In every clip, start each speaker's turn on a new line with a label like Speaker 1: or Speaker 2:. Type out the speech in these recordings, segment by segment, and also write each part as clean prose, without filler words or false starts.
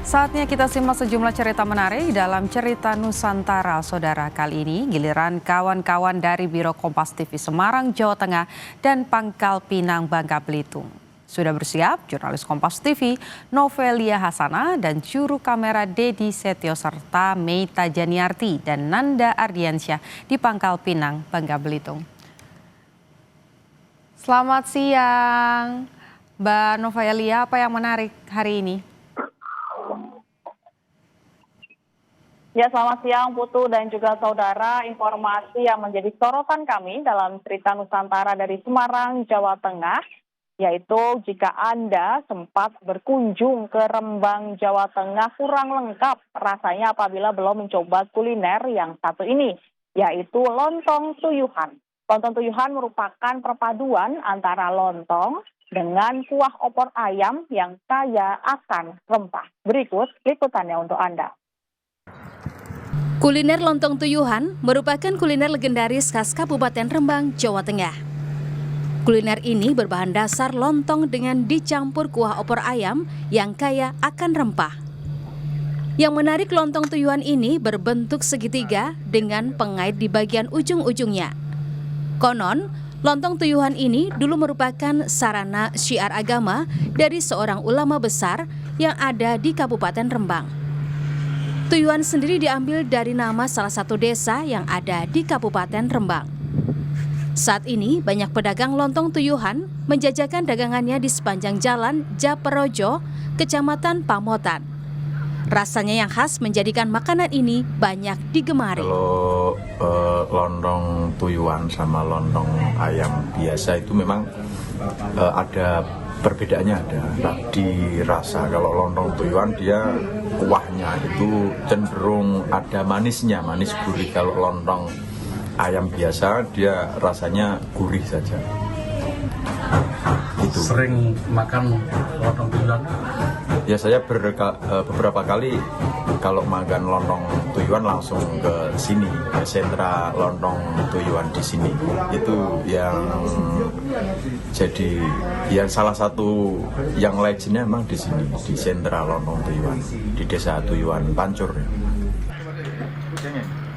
Speaker 1: Saatnya kita simak sejumlah cerita menarik dalam Cerita Nusantara, Saudara. Kali ini giliran kawan-kawan dari Biro Kompas TV Semarang, Jawa Tengah dan Pangkal Pinang, Bangka Belitung. Sudah bersiap jurnalis Kompas TV Novelia Hasana dan juru kamera Dedi Setio serta Meita Janiarti dan Nanda Ardiansyah di Pangkal Pinang, Bangka Belitung. Selamat siang, Mbak Novelia. Apa yang menarik hari ini?
Speaker 2: Ya, selamat siang Putu dan juga saudara. Informasi yang menjadi sorotan kami dalam Cerita Nusantara dari Semarang, Jawa Tengah, yaitu jika Anda sempat berkunjung ke Rembang, Jawa Tengah, kurang lengkap rasanya apabila belum mencoba kuliner yang satu ini, yaitu lontong tuyuhan. Lontong tuyuhan merupakan perpaduan antara lontong dengan kuah opor ayam yang kaya akan rempah. Berikut liputannya untuk Anda.
Speaker 3: Kuliner lontong tuyuhan merupakan kuliner legendaris khas Kabupaten Rembang, Jawa Tengah. Kuliner ini berbahan dasar lontong dengan dicampur kuah opor ayam yang kaya akan rempah. Yang menarik, lontong tuyuhan ini berbentuk segitiga dengan pengait di bagian ujung-ujungnya. Konon, lontong tuyuhan ini dulu merupakan sarana syiar agama dari seorang ulama besar yang ada di Kabupaten Rembang. Tuyuhan sendiri diambil dari nama salah satu desa yang ada di Kabupaten Rembang. Saat ini banyak pedagang lontong tuyuhan menjajakan dagangannya di sepanjang jalan Japerojo, Kecamatan Pamotan. Rasanya yang khas menjadikan makanan ini banyak digemari.
Speaker 4: Kalau lontong tuyuhan sama lontong ayam biasa itu memang ada perbedaannya, ada di rasa. Kalau lontong tuyuhan dia kuahnya itu cenderung ada manisnya, manis gurih. Kalau lontong ayam biasa dia rasanya gurih saja. Itu.
Speaker 5: Sering makan lontong tuyuhan?
Speaker 4: Ya, saya beberapa kali kalau makan lontong tuyuhan langsung ke sini, ke sentra lontong tuyuhan di sini. Itu yang jadi yang salah satu yang legendnya memang di sini, di sentra lontong tuyuhan di Desa Tuyuhan Pancur.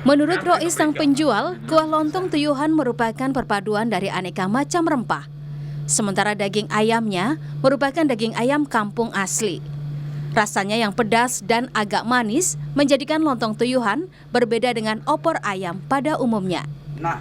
Speaker 3: Menurut Rois sang penjual, kuah lontong tuyuhan merupakan perpaduan dari aneka macam rempah. Sementara daging ayamnya merupakan daging ayam kampung asli. Rasanya yang pedas dan agak manis menjadikan lontong tuyuhan berbeda dengan opor ayam pada umumnya.
Speaker 6: Nah,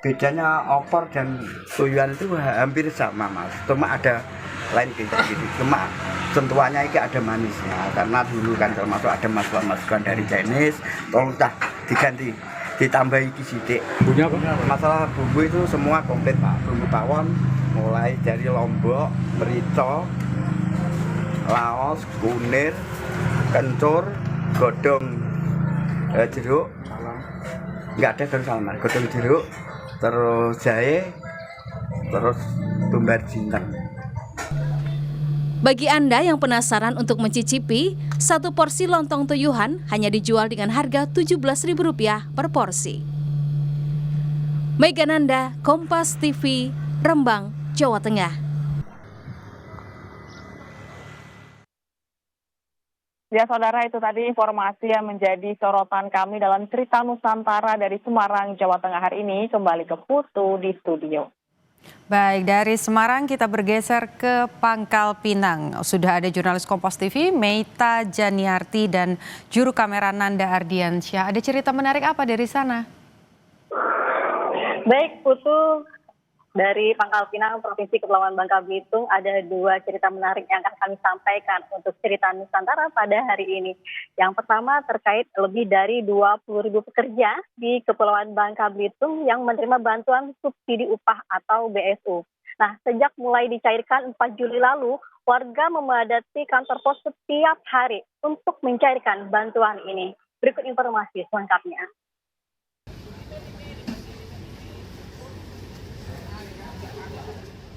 Speaker 6: bedanya opor dan tuyuhan itu hampir sama, Mas. Cuma ada lain gitu. Cuma sentuhannya ini ada manisnya. Karena dulu kan termasuk ada masukan-masukan dari Chinese, tolong diganti, ditambahi sidik.
Speaker 5: Bumbunya apa?
Speaker 6: Masalah bumbu itu semua komplit, Pak. Bumbu bawang mulai dari lombok, merica, laos, kunir, kencur, godong jeruk, nggak ada daun salam, godong jeruk, terus jahe, terus tumbar jinten.
Speaker 3: Bagi Anda yang penasaran untuk mencicipi, satu porsi lontong tuyuhan hanya dijual dengan harga Rp17.000 per porsi. Mega Nanda, Kompas TV, Rembang, Jawa Tengah.
Speaker 2: Ya, saudara, itu tadi informasi yang menjadi sorotan kami dalam Cerita Nusantara dari Semarang, Jawa Tengah hari ini. Kembali ke Putu di studio.
Speaker 1: Baik, dari Semarang kita bergeser ke Pangkal Pinang. Sudah ada jurnalis Kompas TV, Meita Janiarti dan juru kamera Nanda Ardiansyah. Ada cerita menarik apa dari sana?
Speaker 7: Baik, Putu. Dari Pangkal Pinang, Provinsi Kepulauan Bangka Belitung, ada dua cerita menarik yang akan kami sampaikan untuk Cerita Nusantara pada hari ini. Yang pertama terkait lebih dari 20.000 pekerja di Kepulauan Bangka Belitung yang menerima bantuan subsidi upah atau BSU. Nah, sejak mulai dicairkan 4 Juli lalu, warga memadati kantor pos setiap hari untuk mencairkan bantuan ini. Berikut informasi selengkapnya.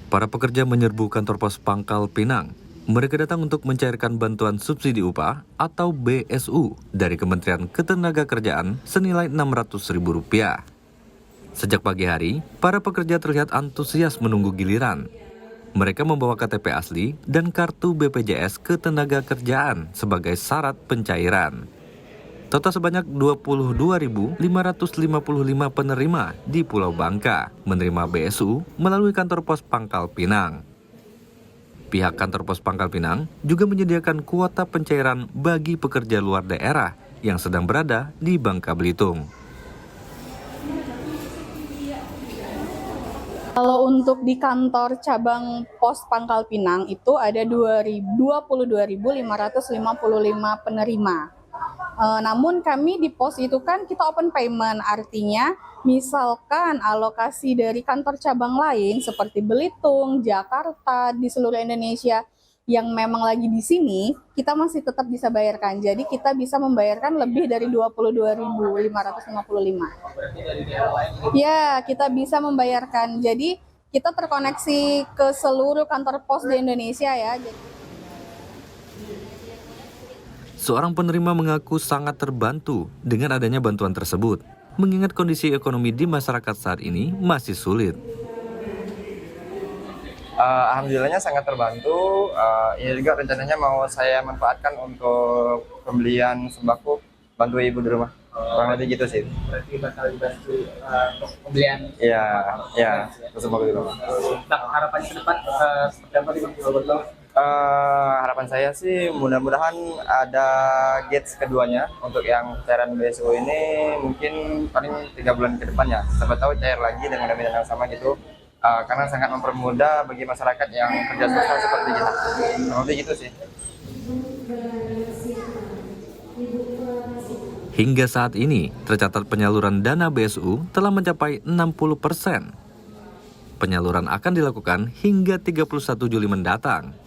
Speaker 8: Para pekerja menyerbu kantor pos Pangkal Pinang. Mereka datang untuk mencairkan bantuan subsidi upah atau BSU dari Kementerian Ketenagakerjaan senilai Rp600.000. Sejak pagi hari, para pekerja terlihat antusias menunggu giliran. Mereka membawa KTP asli dan kartu BPJS Ketenagakerjaan sebagai syarat pencairan. Total sebanyak 22.555 penerima di Pulau Bangka menerima BSU melalui kantor pos Pangkal Pinang. Pihak kantor pos Pangkal Pinang juga menyediakan kuota pencairan bagi pekerja luar daerah yang sedang berada di Bangka Belitung.
Speaker 9: Kalau untuk di kantor cabang pos Pangkal Pinang itu ada 22.555 penerima. Namun kami di pos itu kan kita open payment, artinya misalkan alokasi dari kantor cabang lain seperti Belitung, Jakarta, di seluruh Indonesia yang memang lagi di sini, kita masih tetap bisa bayarkan. Jadi kita bisa membayarkan lebih dari 22.555. Ya, kita bisa membayarkan. Jadi kita terkoneksi ke seluruh kantor pos di Indonesia ya.
Speaker 8: Seorang penerima mengaku sangat terbantu dengan adanya bantuan tersebut, mengingat kondisi ekonomi di masyarakat saat ini masih sulit.
Speaker 10: Alhamdulillahnya sangat terbantu. Ini juga rencananya mau saya manfaatkan untuk pembelian sembako, bantu ibu di rumah. Kurang lebih gitu sih.
Speaker 11: Berarti bakal dibantu untuk pembelian.
Speaker 10: Iya, sembako di rumah.
Speaker 11: Nah, harapannya ke depan seperti apa nih Bang?
Speaker 10: Harapan saya sih mudah-mudahan ada gates keduanya untuk yang cairan BSU ini mungkin paling 3 bulan ke depannya. Siapa tahu cair lagi dengan jaminan yang sama gitu. Karena sangat mempermudah bagi masyarakat yang kerja sosial seperti kita. Lebih gitu sih.
Speaker 8: Hingga saat ini, tercatat penyaluran dana BSU telah mencapai 60%. Penyaluran akan dilakukan hingga 31 Juli mendatang.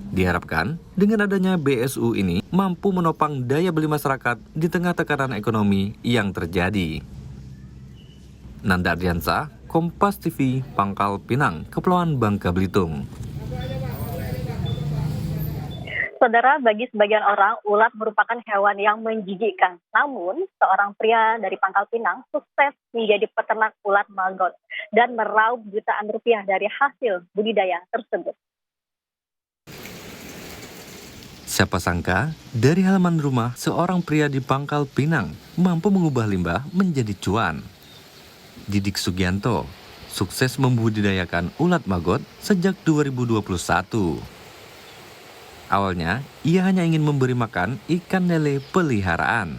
Speaker 8: Diharapkan, dengan adanya BSU ini mampu menopang daya beli masyarakat di tengah tekanan ekonomi yang terjadi. Nanda Ardiansa, Kompas TV, Pangkal Pinang, Kepulauan Bangka Belitung.
Speaker 7: Saudara, bagi sebagian orang, ulat merupakan hewan yang menjijikkan. Namun, seorang pria dari Pangkal Pinang sukses menjadi peternak ulat maggot dan meraup jutaan rupiah dari hasil budidaya tersebut.
Speaker 8: Siapa sangka, dari halaman rumah, seorang pria di Pangkal Pinang mampu mengubah limbah menjadi cuan. Didik Sugianto sukses membudidayakan ulat maggot sejak 2021. Awalnya, ia hanya ingin memberi makan ikan lele peliharaan.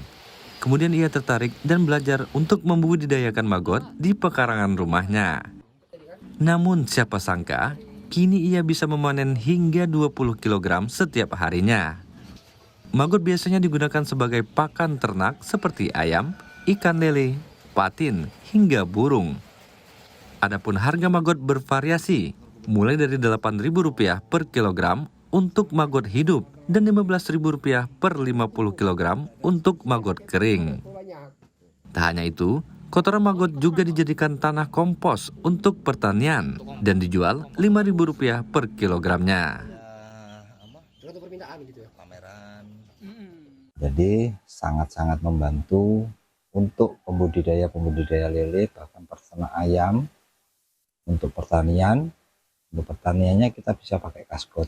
Speaker 8: Kemudian ia tertarik dan belajar untuk membudidayakan maggot di pekarangan rumahnya. Namun siapa sangka, kini ia bisa memanen hingga 20 kg setiap harinya. Maggot biasanya digunakan sebagai pakan ternak seperti ayam, ikan lele, patin, hingga burung. Adapun harga maggot bervariasi, mulai dari Rp8.000 per kilogram untuk maggot hidup dan Rp15.000 per 50 kg untuk maggot kering. Tak hanya itu, kotoran maggot juga dijadikan tanah kompos untuk pertanian dan dijual Rp5.000 per kilogramnya.
Speaker 12: Jadi sangat-sangat membantu untuk pembudidaya lele, bahkan peternak ayam. Untuk pertaniannya kita bisa pakai kaskot.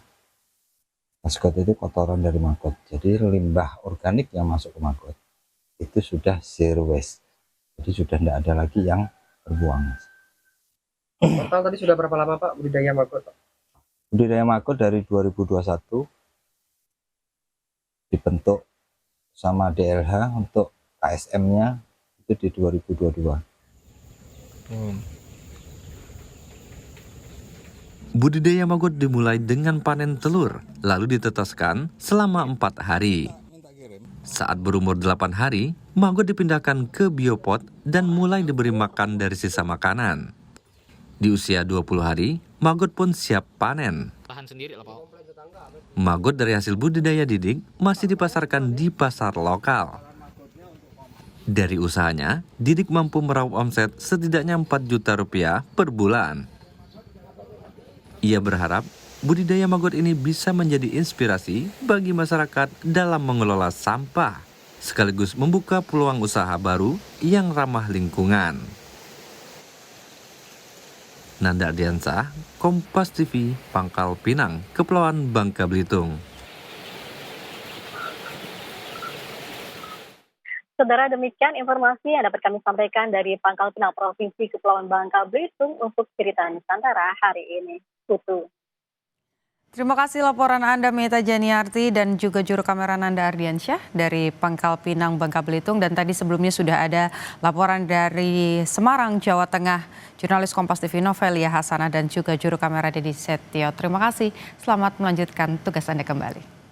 Speaker 12: Kaskot itu kotoran dari maggot. Jadi limbah organik yang masuk ke maggot itu sudah zero waste. Jadi sudah tidak ada lagi yang terbuang.
Speaker 11: Total tadi sudah berapa lama Pak budidaya maggot?
Speaker 12: Budidaya maggot dari 2021 dibentuk sama DLH untuk KSM-nya itu di 2022.
Speaker 8: Budidaya maggot dimulai dengan panen telur, lalu ditetaskan selama 4 hari. Saat berumur 8 hari, maggot dipindahkan ke biopot dan mulai diberi makan dari sisa makanan. Di usia 20 hari, maggot pun siap panen. Maggot dari hasil budidaya Didik masih dipasarkan di pasar lokal. Dari usahanya, Didik mampu meraup omset setidaknya Rp4 juta per bulan. Ia berharap budidaya maggot ini bisa menjadi inspirasi bagi masyarakat dalam mengelola sampah, sekaligus membuka peluang usaha baru yang ramah lingkungan. Nanda Ardiansah, Kompas TV, Pangkal Pinang, Kepulauan Bangka Belitung.
Speaker 7: Saudara, demikian informasi yang dapat kami sampaikan dari Pangkal Pinang Provinsi Kepulauan Bangka Belitung untuk cerita Nusantara hari ini. Putu.
Speaker 1: Terima kasih laporan Anda Meta Janiarti dan juga juru kamera Nanda Ardiansyah dari Pangkal Pinang, Bangka Belitung. Dan tadi sebelumnya sudah ada laporan dari Semarang, Jawa Tengah, jurnalis Kompas TV Novelia Hasanah dan juga juru kamera Dedi Setio. Terima kasih, selamat melanjutkan tugas Anda kembali.